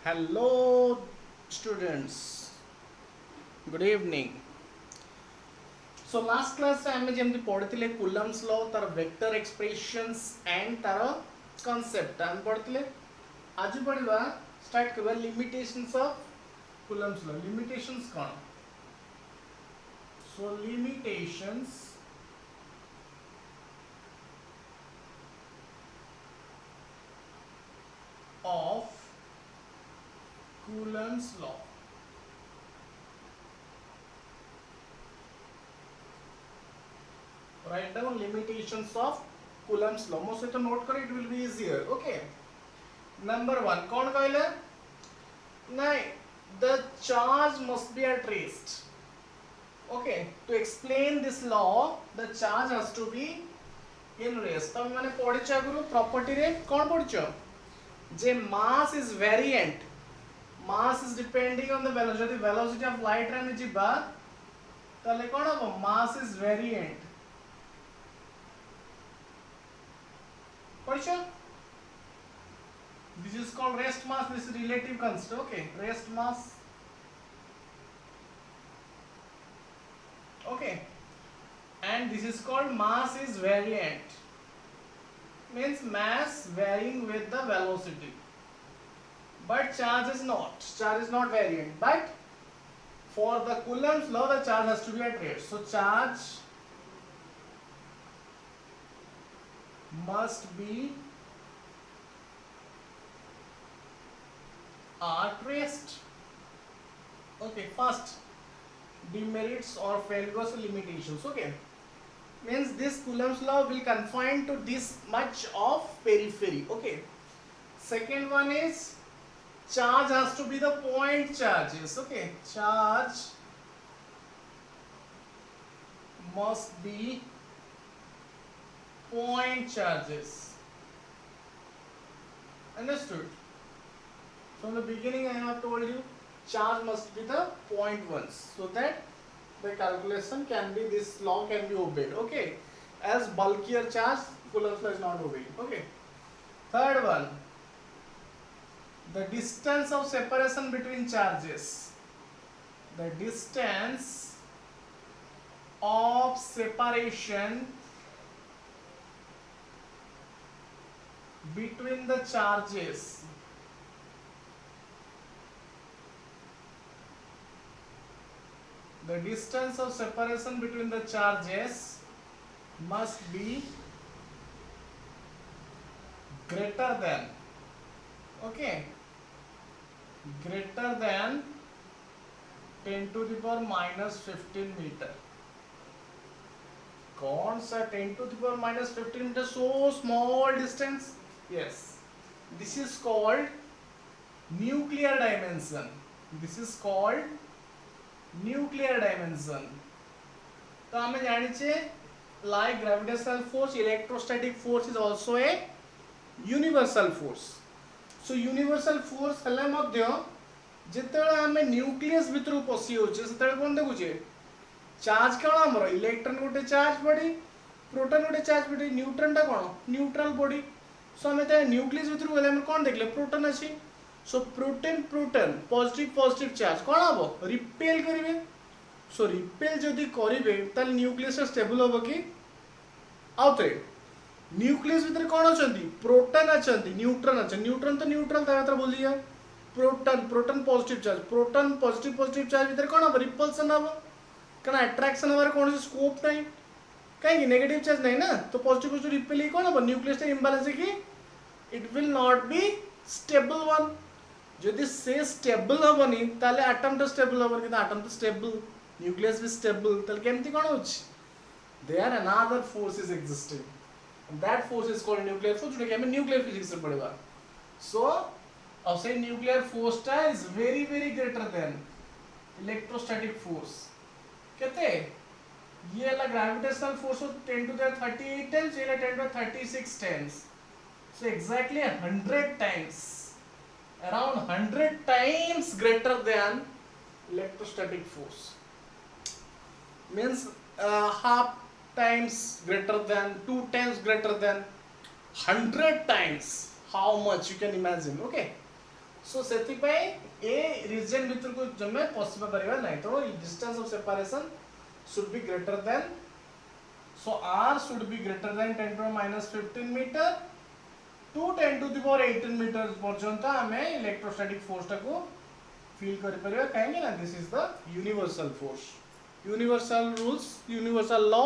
Hello, students. Good evening. So last class ଆମେ ଯେମିତି ପଢିଥିଲେ Coulomb's law ତାର vector expressions and ତାର concept ଆମେ ପଢିଥିଲେ ଆଜି ପଢିବା start କରିବା limitations of Coulomb's law. Limitations କ'ଣ? So limitations of Coulomb's law. Write down limitations of Coulomb's law. Most of the note kare, it will be easier. Okay. Number one, कौन कहले? नहीं, the charge must be at rest. Okay. To explain this law, the charge has to be in rest. तब मैंने पढ़ी चागुरु property रे कौन पढ़ी चो? जे mass is variant. Mass is depending on the velocity. The velocity of light रे जिबा ताले कौन हो? Mass is variant. पढ़ी This is called rest mass. This is relative constant. Okay, rest mass. Okay, and this is called mass is variant. Means mass varying with the velocity. But charge is not. Charge is not variant. But for the Coulomb's law, the charge has to be at rest. So charge must be at rest. Okay, first demerits or failures limitations. Okay, means this Coulomb's law will confine to this much of periphery. Okay, second one is charge has to be the point charges. Okay, charge must be point charges. Understood? From the beginning I have told you charge must be the point ones so that the calculation can be, this law can be obeyed. Okay, as bulkier charge Coulomb's law is not obeyed. Okay, third one, the distance of separation between charges. The distance of separation between the charges must be greater than, okay, greater than 10 to the power minus 15 meter. कौन सा 10 to the power minus 15 meter? So small distance. Yes, this is called nuclear dimension. This is called nuclear dimension. तो हमें जानिचे like gravitational force, electrostatic force is also a universal force. So universal force हेले मध्य जितेबाला हमें nucleus भितर पशि होचे सेतेबाला कोन देखुचे charge कौन हमर electron गोटे charge body, proton गोटे चार्ज बॉडी, न्यूट्रॉन टा कौन न्यूट्रल बॉडी. सो हमें ते न्यूक्लियस भितर गले हम कोन देखले प्रोटॉन अछि. सो प्रोटॉन प्रोटॉन पॉजिटिव चार्ज कौन हबो रिपेल करिवे. सो रिपेल जदि करिवे ताल न्यूक्लियस स्टेबल होबो कि आउते न्यूक्लियस भितर कौन अछंती प्रोटॉन अछंती न्यूट्रॉन अछ. न्यूट्रॉन तो न्यूट्रल ता मात्र बोल दिया. Proton positive charge, proton positive charge भितर कौन हबो रिपल्सन हबो कारण अट्रैक्शन हमारे कौन सी स्कोप नहीं कहीं नेगेटिव चार्ज नहीं ना. तो पॉजिटिव रिपेल ही कौन हम न्यूक्लियस इंबैलेंस है कि it will not be stable one. जदि से स्टेबल हेनी ताले एटम तो स्टेबल हम कि एटम तो स्टेबल न्यूक्लियस भी स्टेबल ताले केमती कौन हो there another force is existing that force is called nuclear force जोटा कि हमें न्यूक्लियर फिजिक्स रे पढ़ेबा. सो अब से न्यूक्लियर फोर्स टा is very very greater than electrostatic force. कहते ये वाला gravitational force 10 to the 38 times, ये 10 to the 36 times. So exactly 100 times, around 100 times greater than electrostatic force. Means half times greater than, 2 times greater than, 100 times. How much you can imagine? Okay. सो सेति पई ए reason भीतर को जमे पसिबा परिबा नै तो distance of separation should be greater than, so r should be greater than 10 to the minus 15 meter to 10 to the power 18 meters पर्यंत आमे electrostatic force टा को फील करि परिबा काहे ना this is the universal force, universal rules, universal law,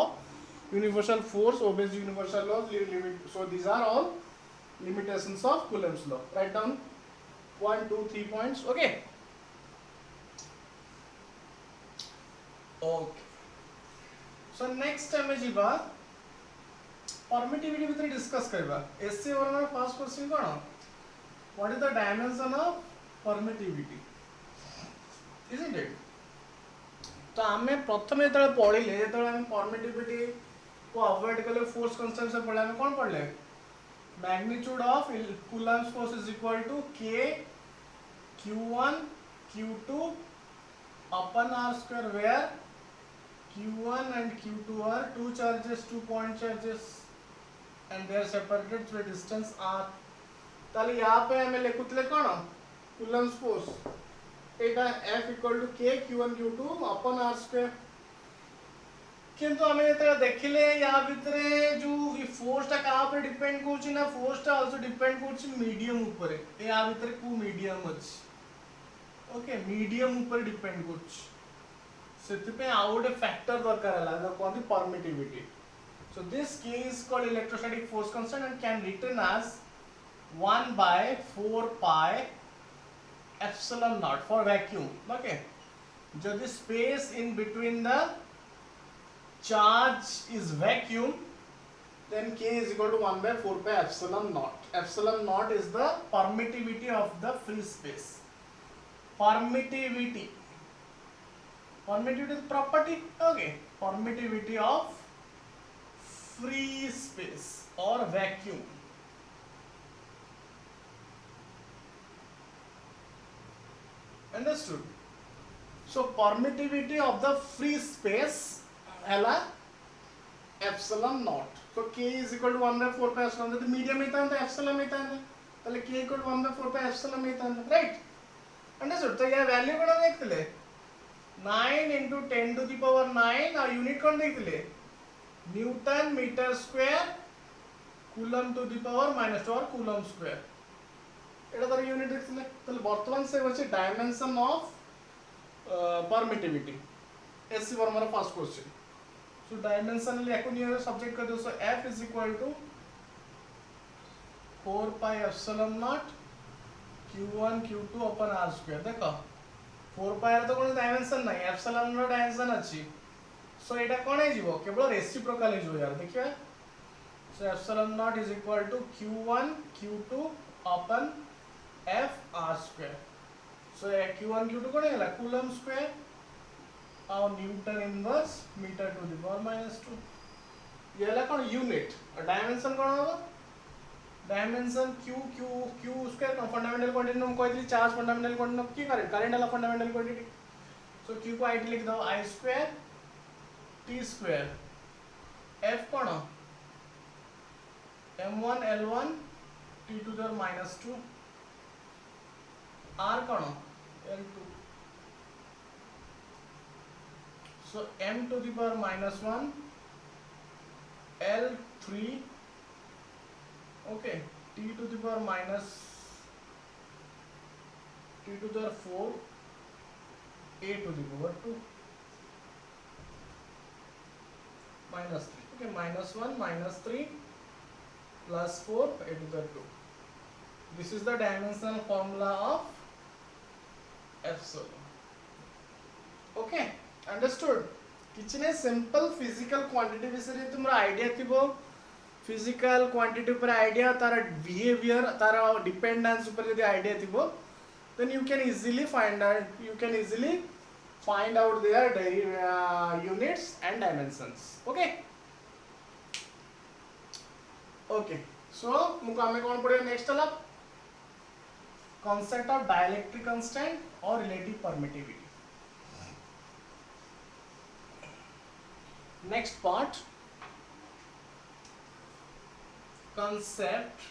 universal force obeys universal laws, limit, so these are all limitations of Coulomb's law. Write down 1 2 3 points. Okay, so next time jiba permittivity भितर discuss करबा. SC वर में first question cone, what is the dimension of permittivity, isn't it? तो आमे प्रथम जेतले पढिले जेतले हम permittivity को avoid कले force constant से पढ़ले हमें कौन पढ़ले, magnitude of Coulomb's force is equal to k q1 q2 upon r square where q1 and q2 are two charges, 2 point charges and they are separated through a distance r. ताली यहाँ पे हमें लिखुतले कौन कूलम्स फोर्स एटा F equal to k q1 q2 upon r square. किंतु हमें जेतले देखिले या भितरे जो ई फोर्स टा का पे डिपेंड करछि ना, फोर्स टा आल्सो डिपेंड करछि मीडियम ऊपर. ए या भितरे को मीडियम अछि, ओके मीडियम ऊपर डिपेंड करछि, सेति पे आउट ए फैक्टर दरकार हला द कोन permittivity. So this k is called electrostatic force constant and can written as 1 by 4 pi epsilon naught for vacuum. Okay, जदि space in between the charge is vacuum, then k is equal to 1 by 4 pi epsilon naught. Epsilon naught is the permittivity of the free space. Permittivity is property. Okay, permittivity of free space or vacuum. Understood? So permittivity of the free space hela epsilon naught. So k is equal to 1 by 4 pi epsilon. The medium eta and epsilon eta and tale k equal to 1 by 4 pi epsilon eta and right. Understood? तो ये value कोन देखले 9 into 10 to the power 9 और unit कोन देखले newton metre square coulomb to the power -2 और coulomb square. एटा तर unit देखले तले वर्तमान से होचे dimension of permittivity. SC Verma रा फर्स्ट क्वेश्चन. सो डायमेंशन ले एको नियर सब्जेक्ट कर दो. So f is equal to 4 pi epsilon naught q1 q2 upon r square. देखो 4 pi रे तो कोन डायमेंशन नाही, एप्सिलॉन रो डायमेंशन अछि. सो एटा कोन हे जीवो केवल रेसिप्रोकल हे जीवो यार. देखियो सो epsilon not is equal to q1 q2 upon f r square. So q1 q2 कोन हैला कूलम स्क्वायर और newton inverse metre to the power -2. ये हैला कोन यूनिट और डायमेंशन कोन होबो डायमेंशन q स्क्वायर का फंडामेंटल क्वांटिटी हम कहली चार्ज फंडामेंटल क्वांटिटी की करंट वाला फंडामेंटल क्वांटिटी. सो q को आईटी लिख दो i square t square f कोन m1 l1 t to the -2 r cone l2. So m to the power -1 l3 okay t to the power t to the 4 a to the power 2 -3. Okay, -1 -3 plus 4 a to the 2. This is the dimensional formula of epsilon. Okay, understood? किचने simple physical quantity विषय तुमरा idea थिबो. Physical quantity पर idea तारा behaviour तारा dependence ऊपर यदि idea थिबो then you can easily find out their units and dimensions. Okay, okay, so मु कामे कोन पड़े नेक्स्ट वाला concept of dielectric constant or relative permittivity. Next part, concept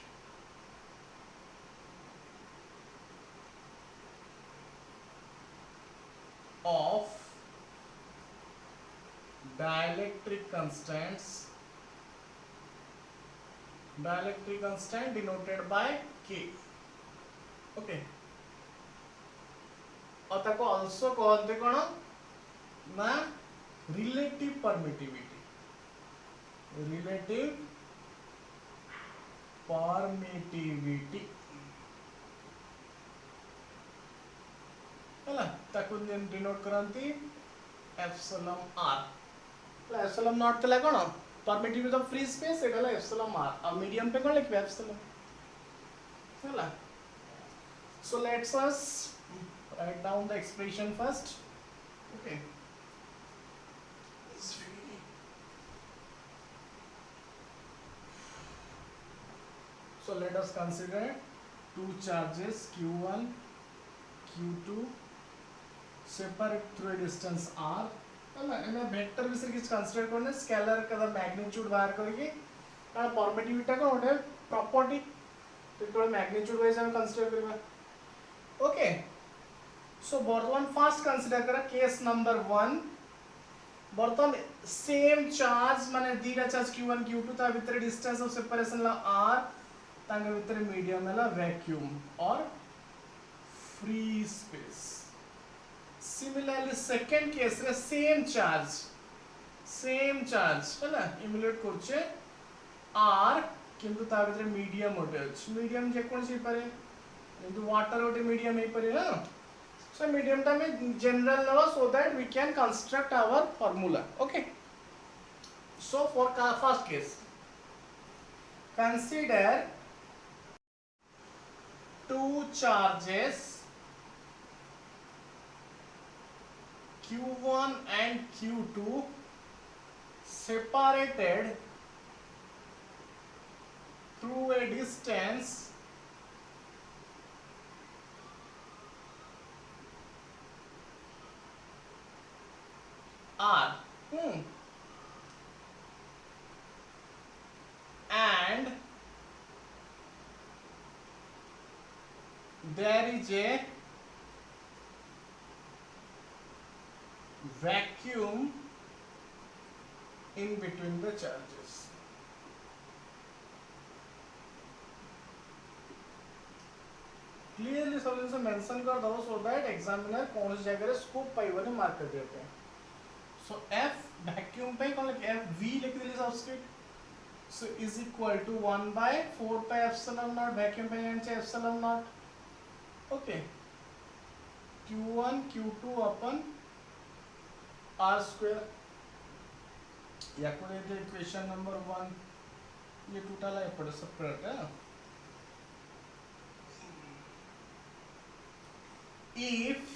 dielectric constants, dielectric constant denoted by K. Okay, और ताको also कहते कौन ना relative permittivity, relative permittivity है ना, ताको denote करंती epsilon r, epsilon naught तला कौन permittivity of free space Etah La epsilon r, और medium पे कौन लिखबे epsilon है ना. So let's us write down the expression first. Okay. So let us consider two charges q1, q2 separate through a distance r. ना vector विषय किस consider करने scalar का मैग्नीट्यूड बाहर करके ना परमिटिविटी का होने प्रॉपर्टी तो थोड़ा मैग्नीट्यूड वाइज हम कंसीडर करेंगे. ओके, सो बर्तमान फर्स्ट कंसीडर करा केस नंबर 1. बर्तमान सेम चार्ज माने दीटा चार्ज q1 q2 ता भीतर डिस्टेंस ऑफ सेपरेशन ला r तांगे भीतर मीडियम ला वैक्यूम और free space. Similarly second case रे सेम चार्ज है ना इम्युलेट करछे r किंतु ता भीतर मीडियम होटे अछि. मीडियम जे कोन सी पारे किंतु वाटर होटे मीडियम हे पारे ना. So medium term is general law so that we can construct our formula. Okay. So for first case, consider two charges Q1 and Q2 separated through a distance r. And there is a vacuum in between the charges. Clearly सब जिनसे mention कर दो so that examiner कौन सी जगह रे scope पाइबने mark कर देते हैं. सो f वैक्यूम पे कौन लिख f v लिख दिली substitute. So is equal to 1 by 4 pi epsilon naught vacuum पे यानी epsilon naught. Okay, q1 q2 अपन r square या कोई ये इक्वेशन नंबर 1 ये टोटल है पड़े सेपरेट है. If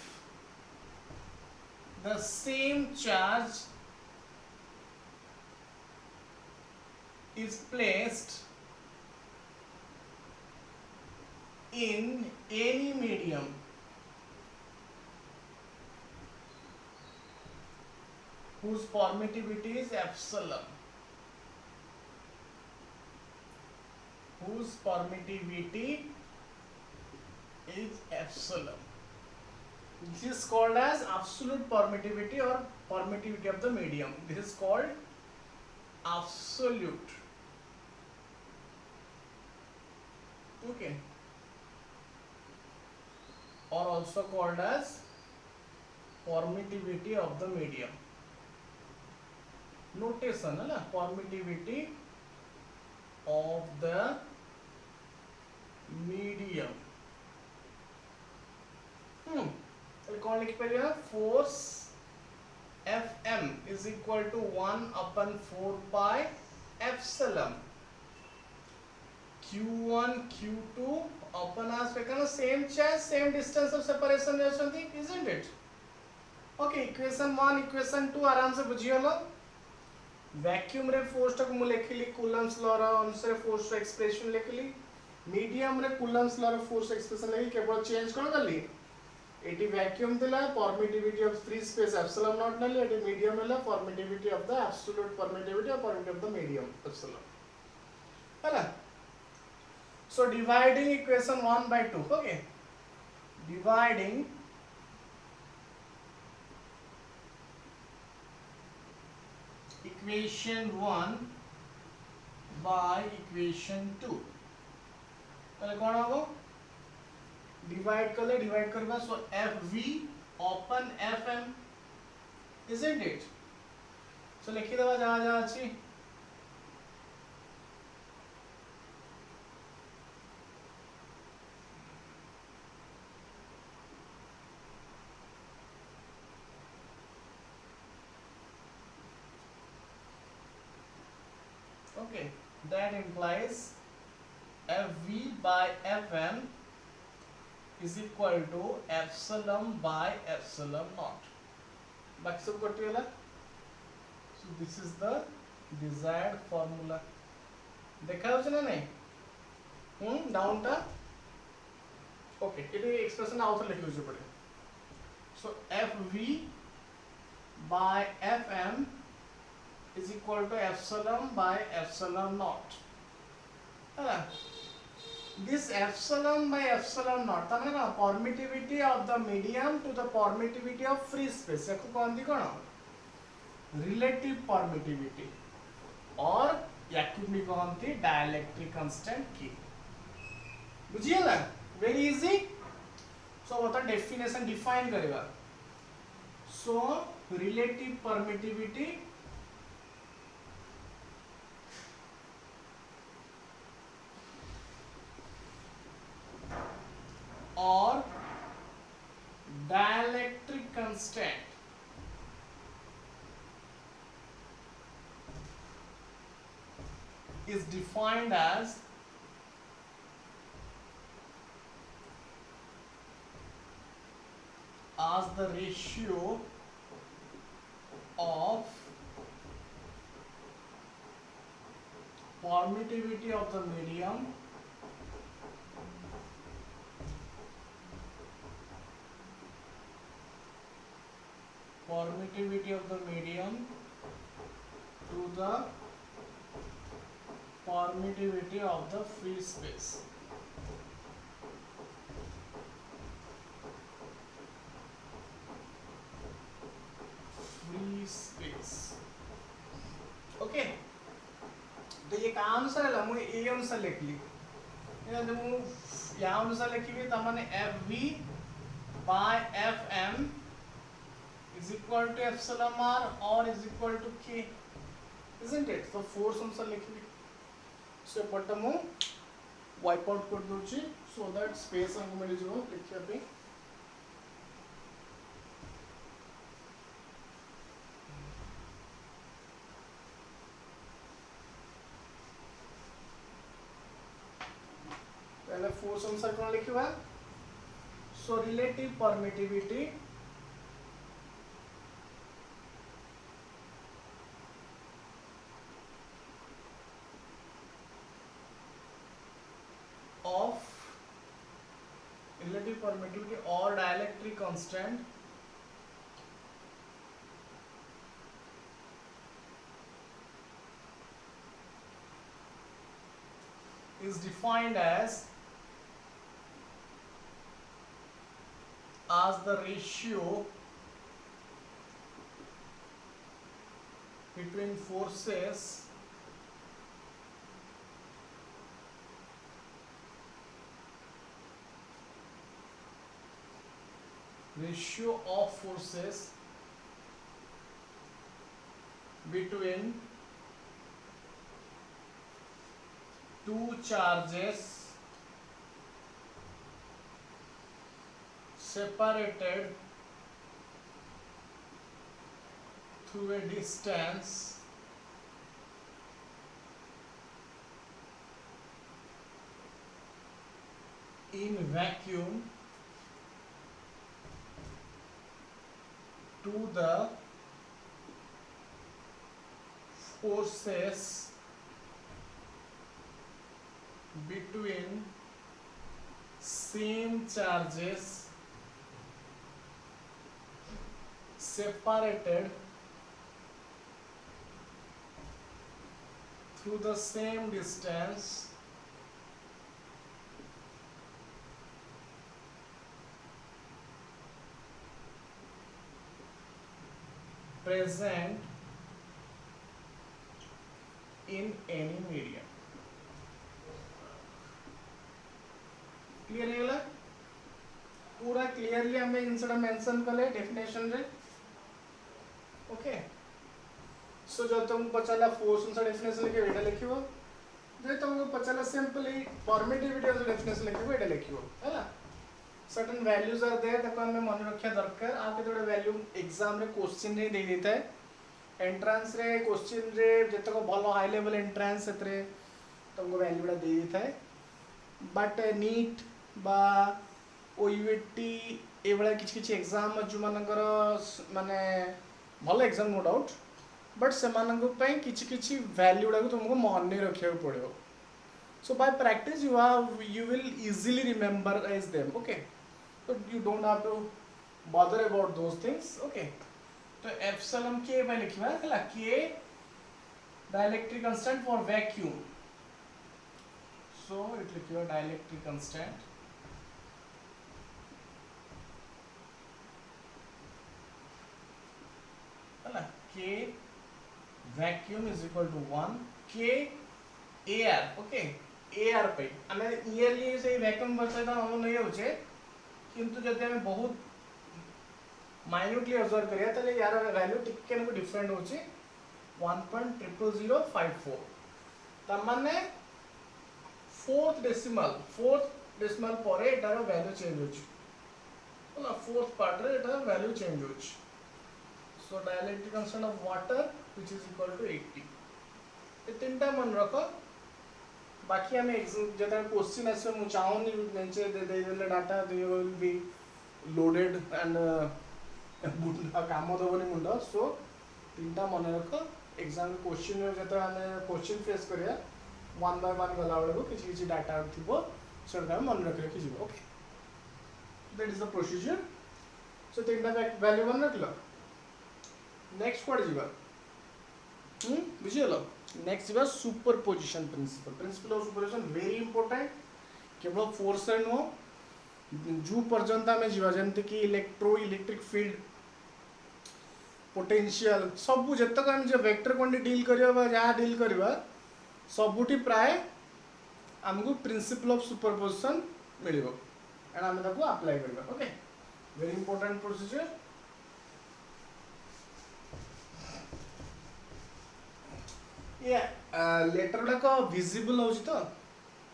the same charge is placed in any medium whose permittivity is epsilon, whose permittivity is epsilon. This is called as absolute permittivity or permittivity of the medium. This is called absolute. Okay. Or also called as permittivity of the medium. Notation है ना, permittivity of the medium. कौन लिख पे लिया force Fm is equal to 1 upon 4 pi epsilon Q1 Q2 upon r पे कहना same charge same distance of separation रहती, isn't it? Okay, equation 1 equation 2 आराम से बुझियो लो. वैक्यूम रे फोर्स तक मु लिखली कूलम्स लॉ रा अनुसार फोर्स एक्सप्रेशन लिखली. मीडियम रे कूलम्स लॉ रा फोर्स एक्सप्रेशन लिखी केवल चेंज कोन करली. एटी वैक्यूम दिला permittivity of free space epsilon not नली एटी मीडियम हैला permittivity of the absolute permittivity और permittivity of the medium epsilon हैला. So dividing equation 1 by 2. Okay, dividing equation 1 by equation 2 তাহলে কোন হবে ডিভাইড করবা so fv upon fm isn't it so লিখি দেবা যা যা আছে okay that implies fv by fm is equal to epsilon by epsilon naught बाकी सब कटिगला so this is the desired formula देखा होछ ना नहीं डाउन टा ओके ये एक्सप्रेशन आउट लिखि होछ पड़े so fv by fm is equal to epsilon by epsilon naught this epsilon by epsilon naught तार माने permittivity of the medium to the permittivity of free space याको कहंदी कोन relative permittivity और याको भी कहंती dielectric constant की बुझियला very easy so what the definition define करेगा so relative permittivity or dielectric constant is defined as the ratio of permittivity of the medium to the permittivity of the free space okay तो ये का अनुसार है मैं ए अनुसार लिखली ये जब मैं यहाँ अनुसार लिखी तो मैंने fv by fm is equal to epsilon r or is equal to k isn't it so force अनुसार लिखली so but मैं wipe out कर दूँगी so that space हमको मिल जाएगा लिखिए पे पहले फोर्स अनुसार कौन लिखिए so relative permittivity or dielectric constant is defined as the ratio between forces between two charges separated through a distance in vacuum to the forces between same charges separated through the same distance present in any medium. Clear है पूरा clearly हमें इनसेटा mention कले definition रे okay so जो तुमको पचाला force उनसा definition लिखे एटा लिखिबो जे तुमको पचाला simply permittivity of definition लिखिबो एटा लिखिबो हैला सर्टेन वैल्यूज आर देयर तको हमें मन रखिया दरकार आ के थोड़े वैल्यू एग्जाम रे क्वेश्चन रे दे देता है एंट्रेंस रे क्वेश्चन रे जतको भलो हाई लेवल एंट्रेंस एतरे तुमको वैल्यूडा दे देता है बट नीट बा ओयूटी एवला किछि एग्जाम जो मानकर माने भल एग्जाम नो डाउट बट से मानक पई किछि वैल्यूडा को तुमको मन रखिया पड़ो so by practice you will easily remember as them okay so you don't have to bother about those things okay तो एप्सिलॉन के बाय लिखिबा हला के dielectric constant for vacuum so it लिखिबा डाइलेक्ट्रिक कांस्टेंट हला के वैक्यूम इज इक्वल टू 1 के AR okay AR पे हमें ईयरली से वैक्यूम वर्ष हम नहीं होचे किंतु जदि हमें बहुत माइन्यूटली ऑब्जर्व करिया तले यार वैल्यू टिके न डिफरेंट होची 1.00054 त माने फोर्थ डेसिमल परे एटार वैल्यू चेंज होची होला फोर्थ पार्ट रे एटार वैल्यू चेंज होची so dielectric constant of water which is equal to 80 ये तीनटा मन रखो बाकी हमें जब क्वेश्चन आसे मु चाहूनी नीचे दे देले data they will be loaded and काम दबनी मुंड सो तीनटा मन रख एग्जाम क्वेश्चन जब हमें क्वेश्चन फेस करिया 1 बाय 1 गला बेलू किछि डाटा थिबो सेटा मन रख रखि जीवो okay that is the procedure so तीनटा वैल्यू मन रखलो नेक्स्ट कोड जीवा बुझियलो नेक्स्ट जीवा superposition principle of superposition very important केवल फोर्स रे नो जो पर्यंत हमें जीवा जंत की इलेक्ट्रिक फील्ड पोटेंशियल सब जतक हम जे वेक्टर क्वांटिटी डील करिया जहाँ डील करिया सबुटी प्राय हमको प्रिंसिपल ऑफ सुपरपोजिशन मिलिबो एंड हम ताको अप्लाई करबा ओके वेरी इंपोर्टेंट प्रोसीजर ये लेटर गुड़ाक विजिबल हो तो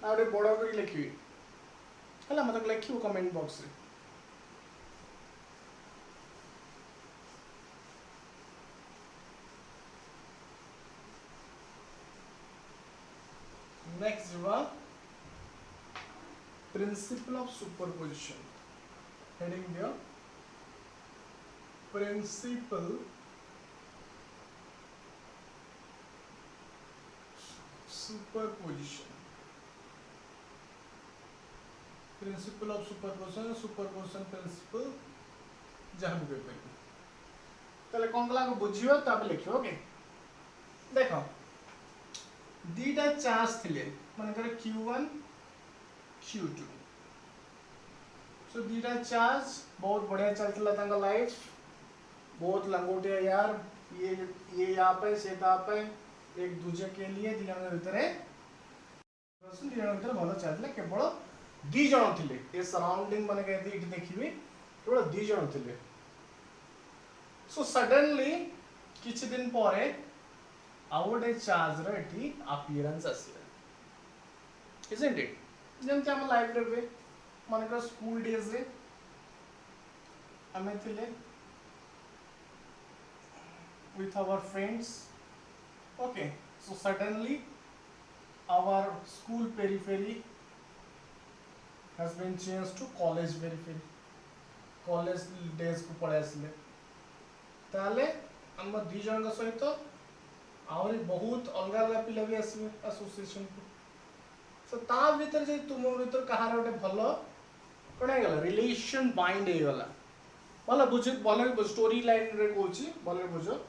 ना गोटे बड़ कर लिखी है मतलब लिखो कमेंट बॉक्स रे next principle of superposition heading दियो principle superposition principle of superposition principle जहाँ भी कोई पाइबो तले कोन कला को बुझियो तब लिखियो ओके देखो दीटा चार्ज थिले मन करे q1 q2 सो दीटा चार्ज बहुत बढ़िया चलतला तांका लाइफ बहुत लंगोटिया यार ये यहाँ पे से पे एक दूजे के लिए दी जन भितरे भल चलता केवल दी जन थिले ए सराउंडिंग माने कहते इट देखिबे केवल दी जन थिले सो सडनली किछि दिन परे आउटे चार्ज रे एठी अपीयरेंस आसीला इजंट इट जेम हम लाइफ रे माने का स्कूल डेज रे हमें थिले with our friends okay so suddenly our school periphery has been changed to college periphery college days को पढ़े आसले ताले हम दी जन का सहित आउरी बहुत अलग अलग पिला भी आसबे एसोसिएशन को सो ता भीतर जे तुम भीतर कहार गोटे भलो कोन गला रिलेशन बाइंड हे गला भलो बुझ भलो स्टोरी लाइन रे कहूची भलो बुझो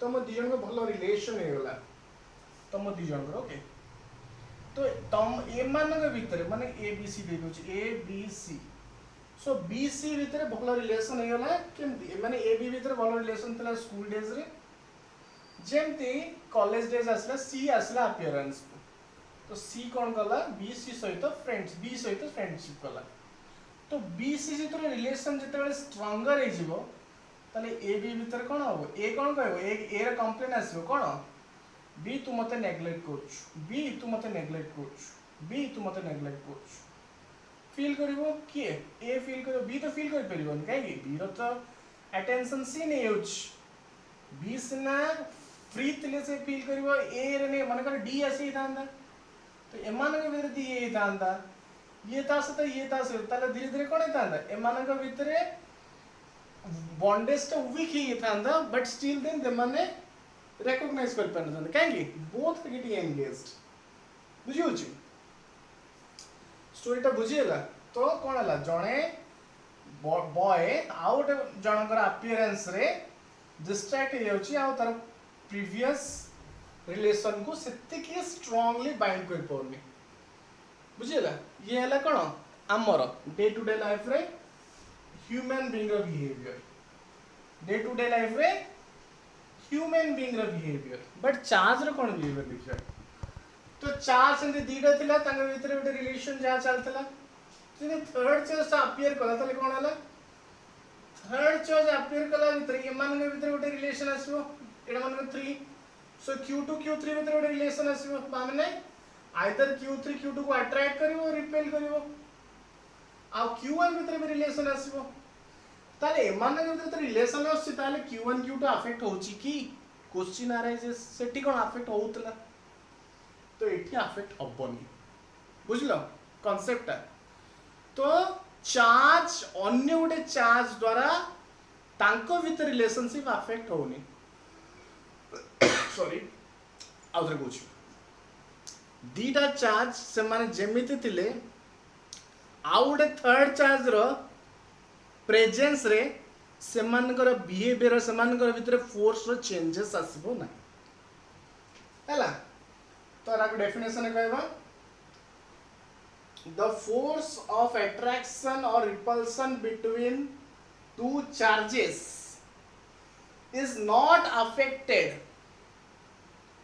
तुम दी जन को भलो रिलेशन हे गला तुम दी जन को ओके तो तुम ए मान के भीतर माने ए बी सी दे दोची A B C so B C भीतर भलो रिलेशन हे गला केमती माने ए बी भीतर भलो रिलेशन तला स्कूल डेज रे जेमती कॉलेज डेज आसला सी आसला अपीयरेंस तो सी कौन कला बी सी सहित फ्रेंड्स बी सहित फ्रेंडशिप कला तो बी सी सहित रिलेशन जिते स्ट्रंगर हो ताले ए बी भीतर कौन हम ए कौन कह ए रे कंप्लेन आसो कौन बी तू मते नेग्लेक्ट कर बी तू मते नेग्लेक्ट कर बी तू मते नेग्लेक्ट कर फील करिवो किए ए फील करिवो बी तो फील कर परिबन काहे बी रो तो अटेंशन सी नै होछ बी सिना फ्री तिले से फील करिवो ए रे नै मन कर डी आसी थांदा तो एमान के भीतर दी ए थांदा ये तास तो ये तास ताले धीरे धीरे कोन थांदा एमान के भीतर बॉन्डेज तो वीक ही थांदा बट स्टिल देन दे माने रिकॉग्नाइज कर पाना काहे बोथ गेटिंग एंगेज्ड बुझियो छी स्टोरीटा बुझिएला तो कौन है जड़े बॉय आउट जनकर अपीयरेंस रे डिस्ट्रैक्ट हो जाउची आ तार प्रीवियस रिलेशन को सेतिकी स्ट्रांगली बाइंड कर पौनी बुझिएला ये हला कोन हमर डे टू डे लाइफ रे ह्यूमन बीइंग रो behaviour day to day life रे ह्यूमन बीइंग रो बिहेवियर बट चार्ज रो कोन बिहेवियर देखिया तो चार्ज से दीटा थिला तांग भीतर गोटे रिलेशन जा चलतला जे थर्ड चॉइस अपीयर कला तले कोन हला थर्ड चॉइस अपीयर कला भीतर ये मान के भीतर गोटे रिलेशन आसीबो एडा मान 3 सो q2 q3 भीतर गोटे रिलेशन आसीबो माने आइदर q3 q2 को अट्रैक्ट करिवो रिपेल करिवो आ q1 भीतर भी रिलेशन आसीबो ताले मान के भीतर रिलेशन आसी ताले q1 q2 अफेक्ट होची की क्वेश्चन अराइजेस सेठी कोन अफेक्ट होतला तो ये अफेक्ट हबनी बुझल कॉन्सेप्ट तो चार्ज अन्य गोटे चार्ज द्वारा तांको भीतर रिलेशनशिप अफेक्ट होनी सॉरी आउथरे कहूँ दीटा चार्ज से माने जेमिति थिले आउ गोटे थर्ड चार्ज रो प्रेजेंस रे सेमानकर बिहेवियर सेमानकर भीतर फोर्स रो चेंजेस आसीबो ना हैला तो आगे डेफिनेशन कहबा द फोर्स ऑफ अट्रैक्शन और repulsion between two charges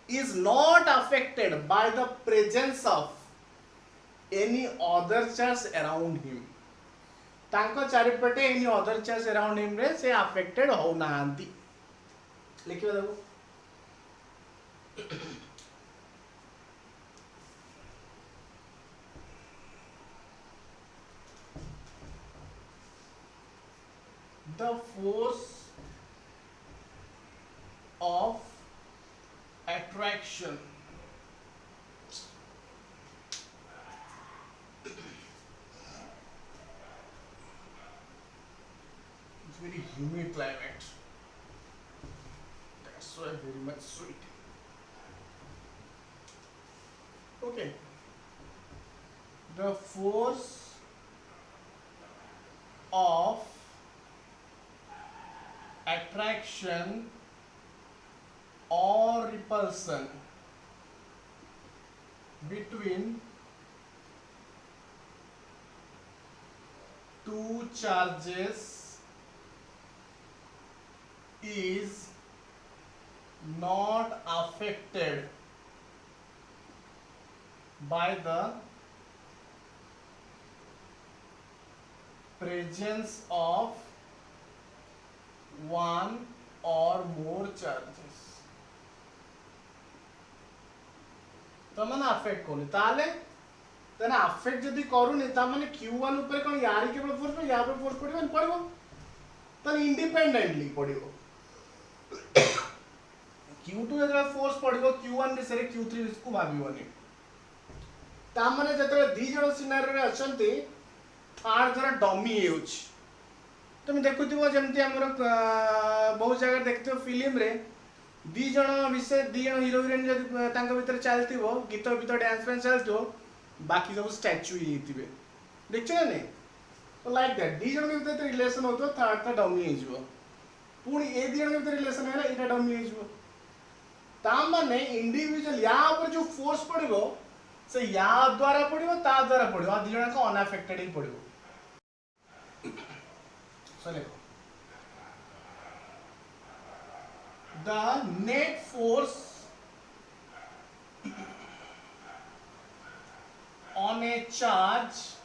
is not affected by the presence of any other charge around him तांको चारिपटे any other charge around him रे से affected हो नांती लिखियो देखो the force of attraction it's very humid climate that's why very much sweet okay the force of attraction or repulsion between two charges is not affected by the presence of one or more charges तो माने affect कोनी ताले तने affect जदी करूनी ता माने q1 ऊपर कोन यार केवल फोर्स पे यार पे फोर्स पड़िबन पड़िबो तने इंडिपेंडेंटली पड़िबो q2 जदरा फोर्स पड़िबो q1 रे सेरे q3 इसको भाबिबोनी ता माने जतरा दी जण सिनारियो रे अछंती थर्ड जरा डमी हेउछ तुम देखुथिबो जेमति हमर बहुत जगह देखथिबो फिल्म रे दी जण विषय दी जण हीरो हीरोइन जदी तांका भीतर चलथिबो गीत भीतर डांस में चलथिबो बाकी सब स्टैच्यू ही हिथिबे देखछो ना तो लाइक दैट दी जण के भीतर रिलेशन होतो थर्ड ता डमी हे जिवो पुणी ए दी जण के भीतर रिलेशन है ना एटा डमी हे जिवो ता माने इंडिविजुअल या ऊपर जो फोर्स पड़िबो से या द्वारा पड़िबो ता द्वारा पड़िबो आ दी जण का अनअफेक्टेड ही पड़िबो so देखो the net force on a charge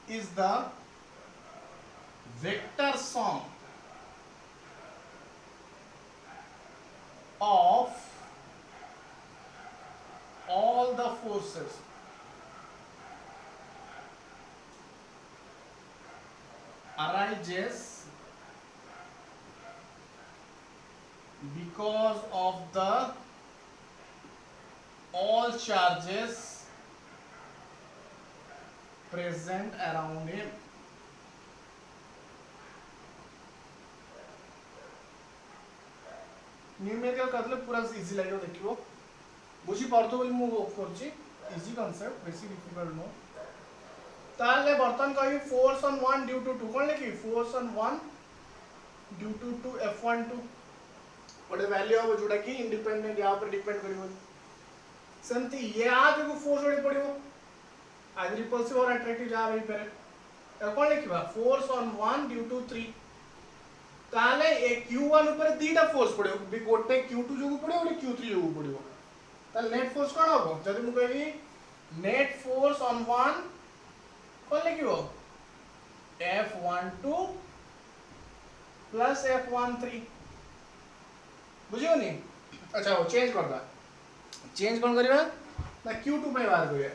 is the vector sum of all the forces arises because of the all charges present around him. Numerical करले पूरा इजी लागो देखियो बुझी परतो बोली मु करछि इजी कांसेप्ट बेसी डिफिकल्ट नो ताले बर्तन कहि फोर्स ऑन 1 ड्यू टू 2 कोन लेखि force on 1 due to F12 बड़े वैल्यू हो जोटा कि इंडिपेंडेंट या ऊपर डिपेंड करिवो सेमती या जो फोर्स ओडी पड़िवो आज रिपल्सिव और अट्रैक्टिव जा रही पर कोन लेखिबा फोर्स ऑन 1 ड्यू टू 3 ताले ए Q1 ऊपर दीटा फोर्स पड़े बी गोटे Q2 जो पड़े और Q3 जो पड़िवो ताले नेट फोर्स कोन होबो जदी मु कहबी नेट फोर्स ऑन 1 कोन लेखिबो F12 प्लस F13 बुझियो नी अच्छा हो चेंज करदा चेंज कोन करबा ना Q2 पे बाहर करिया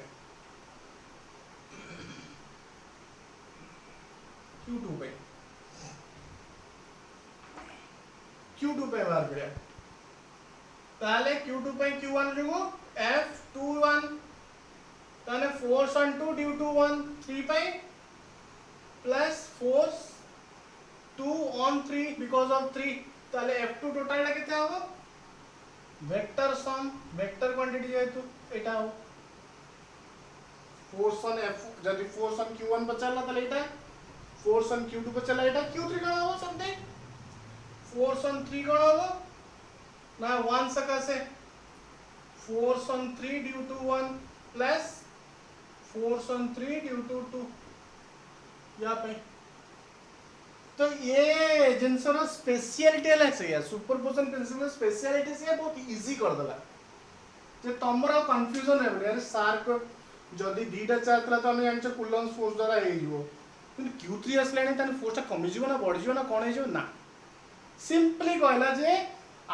Q2 पे Q2 पे बाहर करिया ताले Q2 पे Q1 जो F21 ताने फोर्स ऑन 2 ड्यू टू 1 3 पे plus force 2 on 3 because of 3 ताले F2 टोटल ला केते होबो वेक्टर सम वेक्टर क्वांटिटी जेतु एटा हो फोर्स ऑन F जदी फोर्स ऑन Q1 बचला ताले एटा फोर्स ऑन Q2 बचला एटा Q3 कण हो समथिंग फोर्स ऑन 3 कण हो ना 1 सकासे force on 3 due to 1 plus force on 3 due to 2 यहाँ पे तो ये जिनसर स्पेशलिटी है से या सुपरपोजिशन प्रिंसिपल स्पेशलिटी से बहुत इजी कर देला जे तमरा कंफ्यूजन है यार सार को जदी दीटा चार्ज तला तो हम जानछ कूलम्ब फोर्स द्वारा हे जीवो किंतु Q3 असलानी तने फोर्स ता कमी जीवो ना बढ़ जीवो ना कोन हे जीवो ना सिंपली कहला जे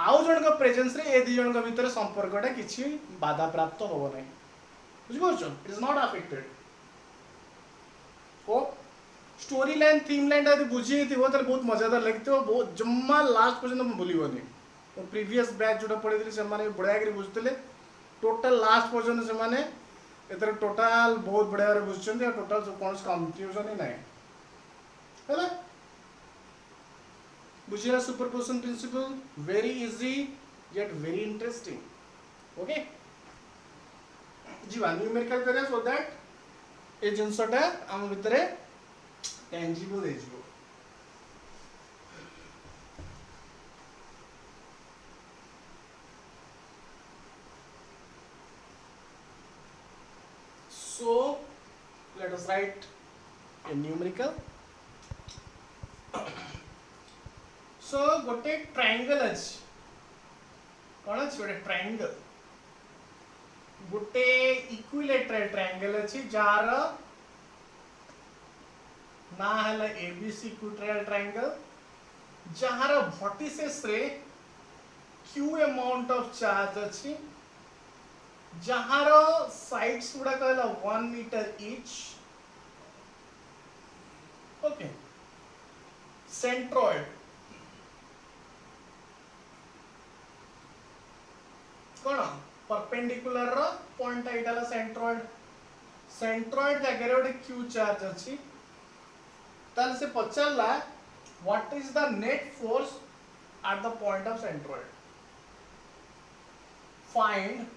आउ जन का प्रेजेंस रे ए दी जन का भीतर संपर्कटा किछि बाधा प्राप्त होबो नै बुझि परछो इट इज नॉट अफेक्टेड ओ स्टोरी लाइन थीम लाइन ता बुझी थी ताले बहुत मजेदार लगते हो बहुत जम्मा लास्ट पर्यंत भूलिबनी तो प्रीवियस बैच जोटा पढितली से माने बढिया करी बुझतले टोटल लास्ट पर्यंत से माने एतर टोटल बहुत बढिया रे बुझछन या टोटल जो कोन कंफ्यूजन ही नै हैला बुझिला superposition principle very easy yet very interesting okay जीवा न्यूमेरिकल करे सो दैट ए जिंसटा हम भितरे tangible है जो so let us write a numerical so गोटे ट्रायंगल अछि कोन अछि गोटे ट्रायंगल गोटे इक्विलेटरल ट्रायंगल अछि जार ना है एबीसी इक्विलेटरल ट्रायंगल जहार वर्टिसेस रे q अमाउंट ऑफ चार्ज अछि जहार साइड्स गुडा कहला 1 मीटर ईच ओके सेंट्रॉइड कोन परपेंडिकुलर रो पॉइंट एटाला सेंट्रॉइड सेंट्रॉइड जगह रे q चार्ज अछि ताल से पचला what is the net force at the point of centroid find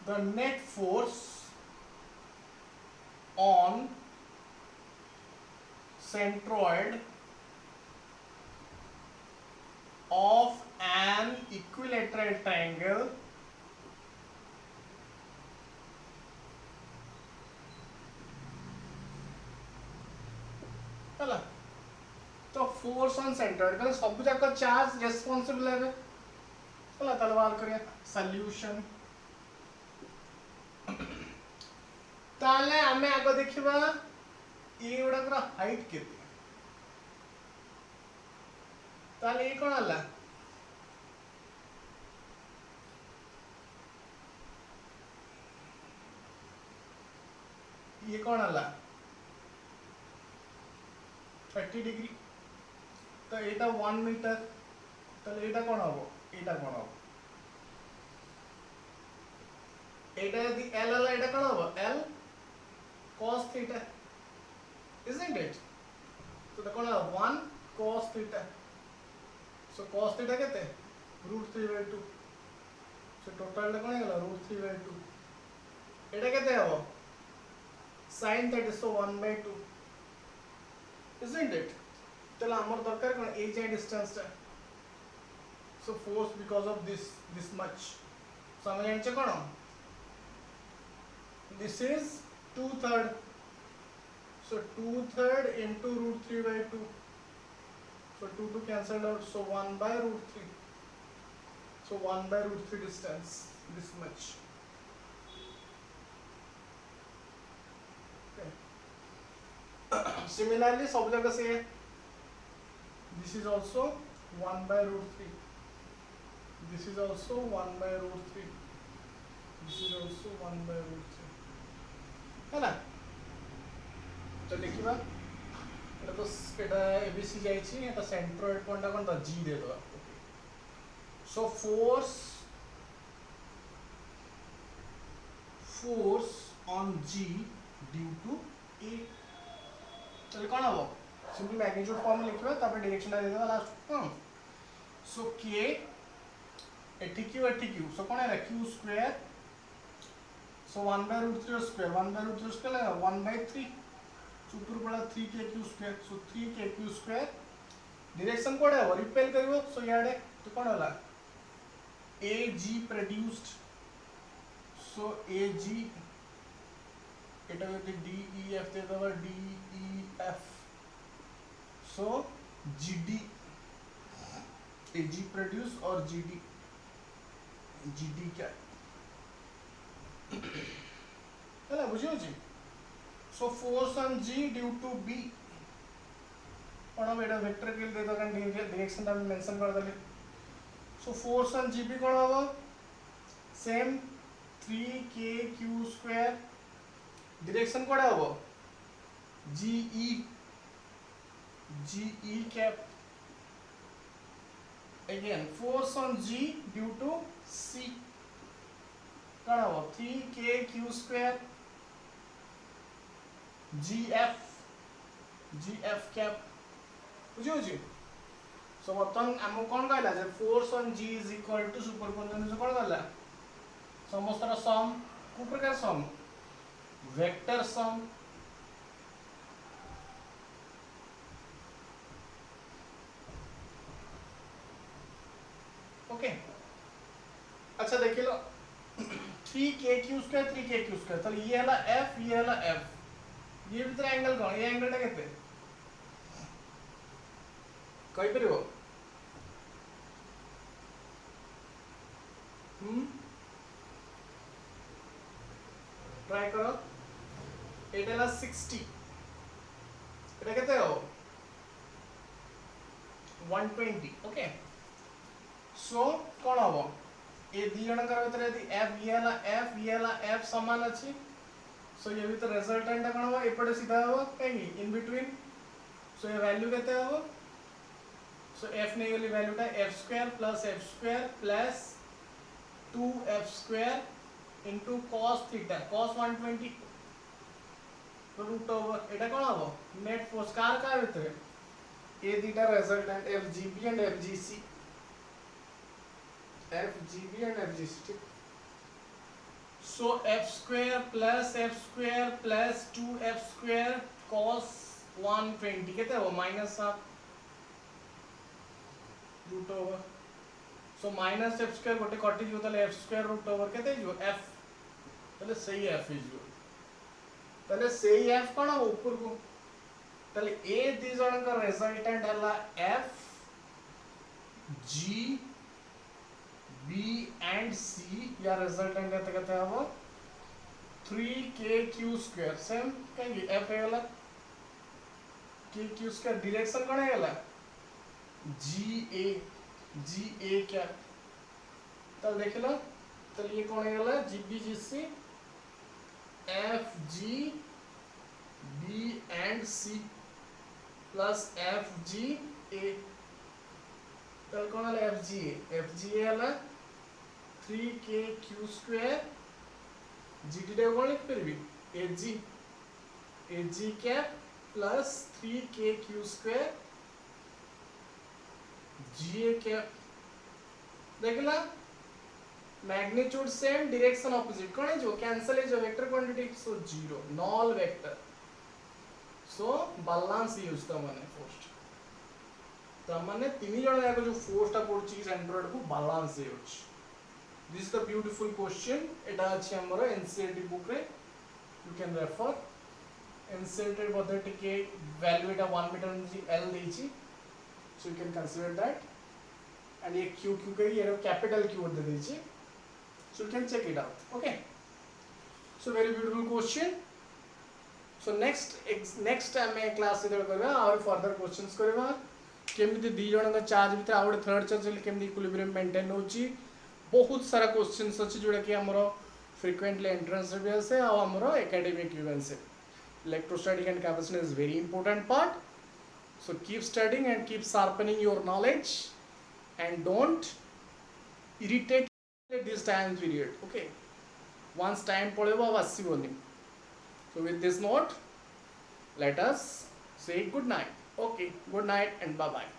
the net force on centroid of an equilateral triangle हला तो फोर्स ऑन सेंटर मतलब सब जाक चार्ज रेस्पोंसिबल है हला ताले बाहर करिया सॉल्यूशन ताले आमे आगो देखिबा ये गुडा हाइट केते ताले ये कोन हला ये कौन हला 30 डिग्री तो एटा 1 मीटर तो एटा कौन हबो एटा कौन हबो एटा यदि l हला एटा कौन हबो l cos theta isn't it तो कौन हबो 1 cos theta so cos theta केते √3/2 so टोटल टा कौन हला √3/2 एटा केते हबो sin theta so 1/2 isn't it चलो हमर दरकार कोन a जाय डिस्टेंस टा so force because of this much so हम जानचे कोन this is 2/3 so 2/3 into √3/2 so 2 cancelled out so 1/√3 so 1/√3 distance this much similarly सब जगह से this is also 1/√3 this is also 1/√3 this is also 1/√3 है ना तो लिखिबा एटा तो एटा एबीसी जाईची एटा centroid point कोन त जी दे दो सो force on g due to a तो कौन हबो सिंपल मैग्नीट्यूड फॉर्म में लिखिबा तब डायरेक्शन दे देबा लास्ट सो k एठी q सो कौन है q square so 1/√3 square 1/√3 square लगा 1/3 ऊपर पड़ा 3k square so 3k square direction code है रिपेल करिवो सो याडे तो कौन होला ag प्रोड्यूस्ड सो ag एटा होते d e f दे दवा d e f so gd ag produce और gd क्या है ना बुझियो जी so force on g due to b कोन बेटा वेक्टर के दे दो कन डायरेक्शन ता मेंशन कर दले so force on g भी कोन होबो same 3k square direction code है वो GE cap again force on G due to C कौन है वो 3k square GF cap बुझियो जी सो बर्तन हम कौन कहला जे force on G is equal to superposition से कौन कहला समस्त रा सम को प्रकार सम वेक्टर सम ओके अच्छा देख लो 3k स्क्वायर तो ये वाला f ये वाला f ये भीतर एंगल कौन ये एंगल टा केते कई परिबो ट्राई करो एटा ला 60 एटा केते हो 120 ओके सो कोन हबो ए दी जण कर भीतर यदि f ये वाला f समान अछि सो ये भीतर रिजल्टेंट कोन हबो एपटे सीधा हबो कहीं इन बिटवीन सो ये वैल्यू केते हबो सो f ने वाली वैल्यू टा f² plus 2f² into cos theta cos 120 root over एटा कोन हबो नेट फोर्स कार भीतर ए दीटा रिजल्टेंट FGB and FGC ठीक so f² plus 2f² cos 120 केते हबो minus half root over so minus f² गोटे कटि जो तले f² रूट ओवर केते जो f तले सही f इज जो तले सही f कोन ऊपर को ताले ए दी जण का रिजल्टेंट हला F G B and C या रिजल्टेंट केते केते हबो 3k स्क्वायर सेम कहीं एफ हेला k स्क्वायर डायरेक्शन कोन हेला जी ए क्या तल देखिलो तल ये कोन हेला G B G C F G B and C plus F G A तल कोन हेला एफ जी ए हेला 3k स्क्वायर जी टी कोन लिख परबी ए G cap plus 3k square G A cap देखला मैग्नीट्यूड सेम डायरेक्शन ऑपोजिट कोन है जो कैंसिल है जो vector quantity so zero knoll vector so balance use त माने फर्स्ट त माने तीन जण याको जो फोर्स टा पड़ची सेंट्रोइड को balance use this is the beautiful question एटा अछि हमर एनसीईआरटी बुक रे यू कैन रेफर एनसीईआरटी पद्धति के वैल्यू एटा 1 मीटर एल देछि so you can consider that and ये क्यू का ये कैपिटल क्यू दे दीजिए so you can check it out okay so very beautiful question so next time मैं क्लास इधर करबा और फर्दर क्वेश्चंस करबा केमिति दी जण का चार्ज भीतर आउट थर्ड चार्ज केमिति इक्विलिब्रियम मेंटेन होची बहुत सारा क्वेश्चंस अछि जोडा कि हमरो फ्रीक्वेंटली एंट्रेंस रे आसे आ हमरो एकेडमिक इवेंट से electrostatic and capacitance is very important part so keep studying and keep sharpening your knowledge and don't irritate this time period okay once time polebo asiboni so with this note let us say good night okay good night and bye bye